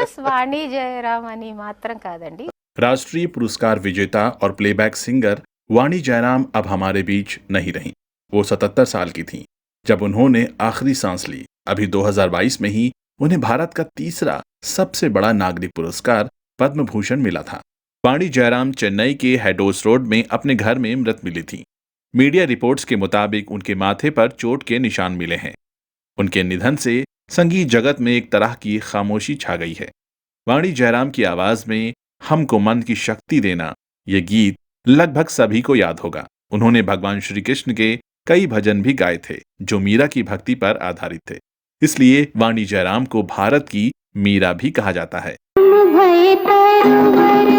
Yes వాణి జయరామ్ అని మాత్రం కాదండి. राष्ट्रीय पुरस्कार विजेता और प्लेबैक सिंगर वाणी जयराम अब हमारे बीच नहीं रहीं। वो 77 साल की थीं जब उन्होंने आखिरी सांस ली। अभी 2022 में ही उन्हें भारत का तीसरा सबसे बड़ा नागरिक पुरस्कार पद्म भूषण मिला था। वाणी जयराम चेन्नई के हेडोस रोड में अपने घर में मृत मिली थीं। मीडिया रिपोर्ट्स के मुताबिक उनके माथे पर चोट के निशान मिले हैं। उनके निधन से संगीत जगत में एक तरह की खामोशी छा गई है। वाणी जयराम की आवाज में हमको मन की शक्ति देना ये गीत लगभग सभी को याद होगा। उन्होंने भगवान श्री कृष्ण के कई भजन भी गाए थे जो मीरा की भक्ति पर आधारित थे। इसलिए वाणी जयराम को भारत की मीरा भी कहा जाता है। तुम भये तरवर,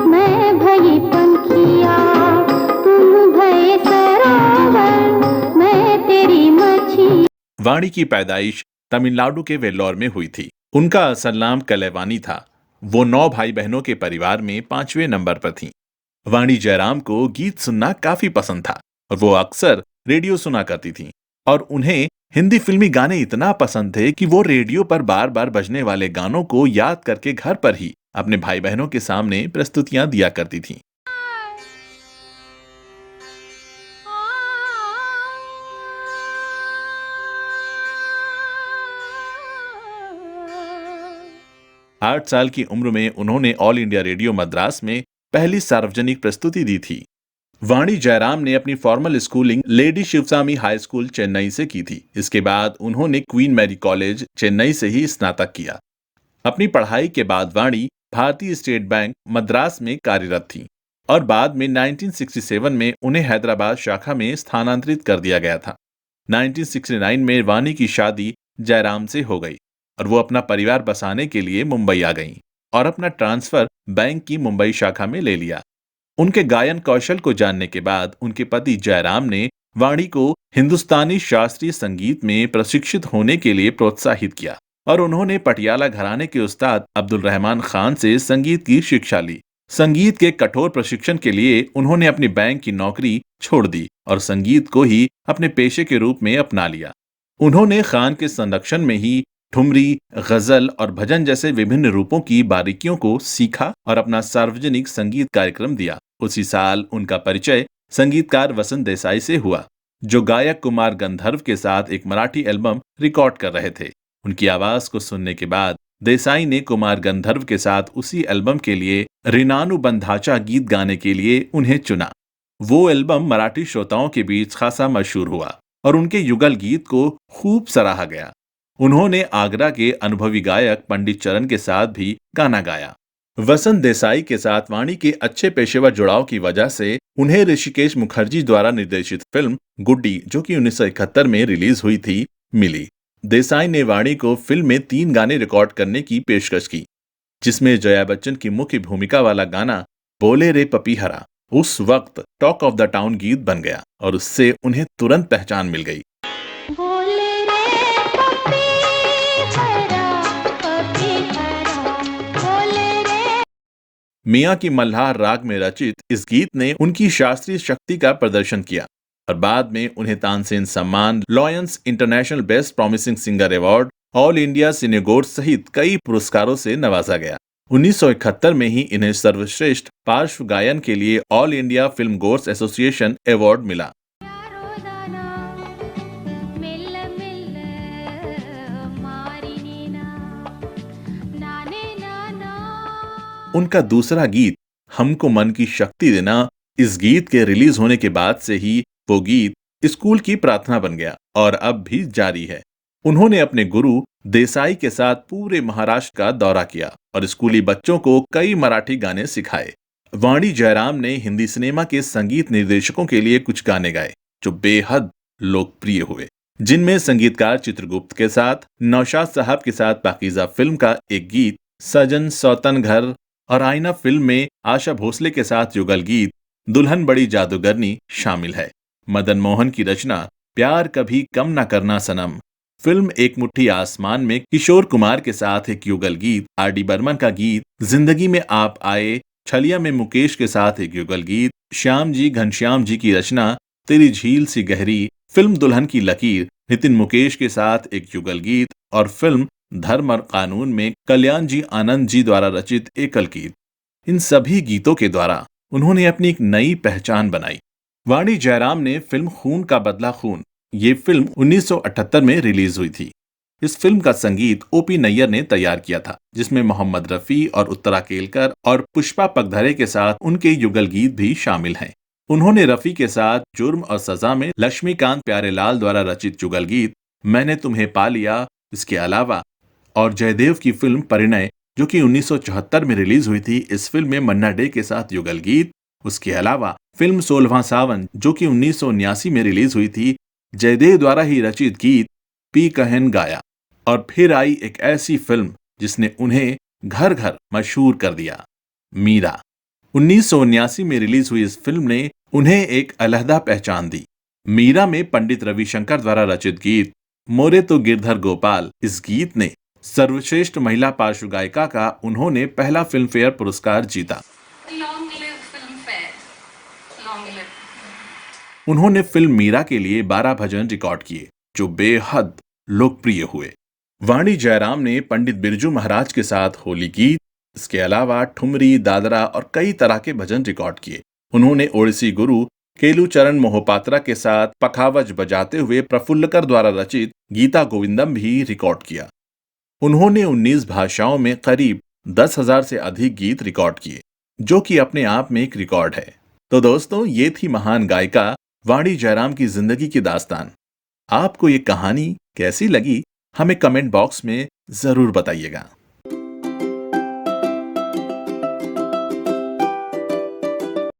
मैं भई पंखिया, तुम भये सरोवर, मैं तेरी मछली। वाणी की पैदाइश तमिलनाडु के वेल्लोर में हुई थी। उनका असल नाम कलैवानी था। वो 9 भाई बहनों के परिवार में 5वें नंबर पर थीं। वाणी जयराम को गीत सुनना काफी पसंद था और वो अक्सर रेडियो सुना करती थीं। और उन्हें हिंदी फिल्मी गाने इतना पसंद थे कि वो रेडियो पर बार बार बजने वाले गानों को याद करके घर पर ही अपने भाई बहनों के सामने प्रस्तुतियां दिया करती थीं। 8 साल की उम्र में उन्होंने ऑल इंडिया रेडियो मद्रास में पहली सार्वजनिक प्रस्तुति दी थी। वाणी जयराम ने अपनी formal schooling lady Sivaswami high school Chennai से की थी। इसके बाद उन्होंने क्वीन मैरी कॉलेज चेन्नई से ही स्नातक किया। अपनी पढ़ाई के बाद वाणी भारतीय स्टेट बैंक मद्रास में कार्यरत थी और बाद में 1967 में उन्हें हैदराबाद शाखा में स्थानांतरित कर दिया गया था। 1969 में वाणी की शादी जयराम से हो गई और वो अपना परिवार बसाने के लिए मुंबई आ गईं और अपना ट्रांसफर बैंक की मुंबई शाखा में ले लिया। उनके गायन कौशल को जानने के बाद उनके पति जयराम ने वाणी को हिंदुस्तानी शास्त्रीय संगीत में प्रशिक्षित होने के लिए प्रोत्साहित किया और उन्होंने पटियाला घराने के उस्ताद अब्दुल रहमान खान से संगीत की शिक्षा ली। संगीत के कठोर प्रशिक्षण के लिए उन्होंने अपनी बैंक की नौकरी छोड़ दी और संगीत को ही अपने पेशे के रूप में अपना लिया। उन्होंने खान के संरक्षण में ही ठुमरी, गजल और भजन जैसे विभिन्न रूपों की बारीकियों को सीखा और अपना सार्वजनिक संगीत कार्यक्रम दिया। उसी साल उनका परिचय संगीतकार वसंत देसाई से हुआ, जो गायक कुमार गंधर्व के साथ एक मराठी एल्बम रिकॉर्ड कर रहे थे। उनकी आवाज को सुनने के बाद देसाई ने कुमार गंधर्व के साथ उसी एल्बम के लिए रिनानु बंधाचा गीत गाने के लिए उन्हें चुना। वो एल्बम मराठी श्रोताओं के बीच खासा मशहूर हुआ और उनके युगल गीत को खूब सराहा गया। उन्होंने आगरा के अनुभवी गायक पंडित चरण के साथ भी गाना गाया। वसंत देसाई के साथ वाणी के अच्छे पेशेवर जुड़ाव की वजह से उन्हें ऋषिकेश मुखर्जी द्वारा निर्देशित फिल्म गुड्डी, जो कि 1971 में रिलीज हुई थी, मिली। देसाई ने वाणी को फिल्म में 3 गाने रिकॉर्ड करने की पेशकश की, जिसमें जया बच्चन की मुख्य भूमिका वाला गाना बोले रे पपीहरा उस वक्त टॉक ऑफ द टाउन गीत बन गया और उससे उन्हें तुरंत पहचान मिल गई। मियां की मल्हार राग में रचित इस गीत ने उनकी शास्त्रीय शक्ति का प्रदर्शन किया और बाद में उन्हें तानसेन सम्मान, lions international best promising singer award, all India सिनेगोड सहित कई पुरस्कारों से नवाजा गया। 1971 में ही इन्हें सर्वश्रेष्ठ पार्श्व गायन के लिए all India film gorge association award मिला। उनका दूसरा गीत हमको मन की शक्ति देना, इस गीत के रिलीज होने के बाद से ही वो गीत स्कूल की प्रार्थना बन गया और अब भी जारी है। उन्होंने अपने गुरु देसाई के साथ पूरे महाराष्ट्र का दौरा किया और स्कूली बच्चों को कई मराठी गाने सिखाए। वाणी जयराम ने हिंदी सिनेमा के संगीत निर्देशकों के लिए कुछ गाने गाए जो बेहद लोकप्रिय हुए, जिनमें संगीतकार चित्रगुप्त के साथ, नौशाद साहब के साथ पाकीज़ा फिल्म का एक गीत सजन सौतन घर और आईना फिल्म में आशा भोसले के साथ युगल गीत दुल्हन बड़ी जादूगरनी शामिल है। मदन मोहन की रचना प्यार कभी कम न करना सनम, फिल्म एक मुट्ठी आसमान में किशोर कुमार के साथ एक युगल गीत, आर.डी. बर्मन का गीत जिंदगी में आप आए, छलिया में मुकेश के साथ एक युगल गीत, श्याम जी घनश्याम जी की रचना तेरी झील सी गहरी, फिल्म दुल्हन की लकीर, नितिन मुकेश के साथ एक युगल गीत और फिल्म धर्म और कानून में कल्याण जी आनंद जी द्वारा रचित एकल गीत, इन सभी गीतों के द्वारा उन्होंने अपनी एक नई पहचान बनाई। वाणी जयराम ने फिल्म खून का बदला खून, ये फिल्म 1978 में रिलीज हुई थी। इस फिल्म का संगीत ओपी नैयर ने तैयार किया था, जिसमें मोहम्मद रफी और उत्तरा केलकर और पुष्पा पगधरे के साथ उनके युगल गीत भी शामिल हैं। उन्होंने रफी के साथ जुर्म और सजा में लक्ष्मीकांत प्यारेलाल द्वारा रचित युगल गीत मैंने तुम्हें पा लिया, इसके अलावा और जयदेव की फिल्म परिणय जो कि 1974 में रिलीज हुई थी, इस फिल्म में मन्ना डे के साथ युगल गीत, उसके अलावा फिल्म 16वां सावन जो कि 1979 में रिलीज हुई थी, जयदेव द्वारा ही रचित गीत पी कहन गाया। और फिर आई एक ऐसी फिल्म जिसने उन्हें घर घर मशहूर कर दिया, मीरा। 1979 में रिलीज हुई इस फिल्म ने उन्हें एक अलहदा पहचान दी। मीरा में पंडित रविशंकर द्वारा रचित गीत मोरे तो गिरधर गोपाल, इस गीत ने सर्वश्रेष्ठ महिला पार्श्व गायिका का उन्होंने पहला फिल्म फेयर पुरस्कार जीता। उन्होंने फिल्म मीरा के लिए 12 भजन रिकॉर्ड किए जो बेहद लोकप्रिय हुए। वाणी जयराम ने पंडित बिरजू महाराज के साथ होली गीत, इसके अलावा ठुमरी, दादरा और कई तरह के भजन रिकॉर्ड किए। उन्होंने ओडिसी गुरु केलू चरण मोहपात्रा के साथ पखावज बजाते हुए प्रफुल्लकर द्वारा रचित गीता गोविंदम भी रिकॉर्ड किया। उन्होंने 19 भाषाओं में करीब 10,000 से अधिक गीत रिकॉर्ड किए, जो कि अपने आप में एक रिकॉर्ड है। तो दोस्तों, ये थी महान गायिका वाणी जयराम की जिंदगी की दास्तान। आपको ये कहानी कैसी लगी, हमें कमेंट बॉक्स में जरूर बताइएगा।